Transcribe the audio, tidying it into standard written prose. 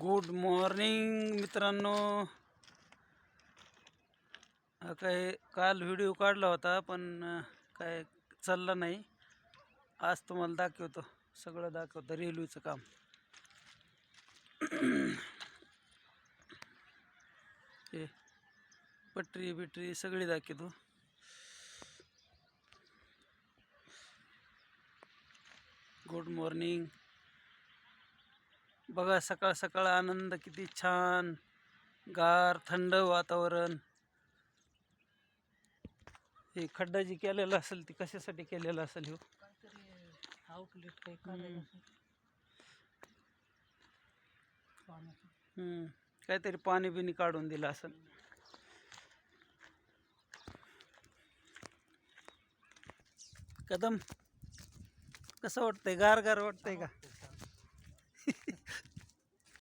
Good morning मित्रांनो. काय काल व्हिडिओ काढला होता पण काय चालला नाही. आज तुम्हाला दाखवतो, सगळं दाखवतो रेल्वेचं काम. हे पटरी बिटरी सगळी दाखवतो. Good morning. बघा सकाळ सकाळ आनंद, किती छान गार थंड वातावरण. हे खड्डा जी केलेला असेल ती कशासाठी केलेला असेल? हो आउटलेट काही करायला काहीतरी पाणी बिनी काढून दिलं असेल. कदम कसं वाटतंय? गार गार वाटतंय का?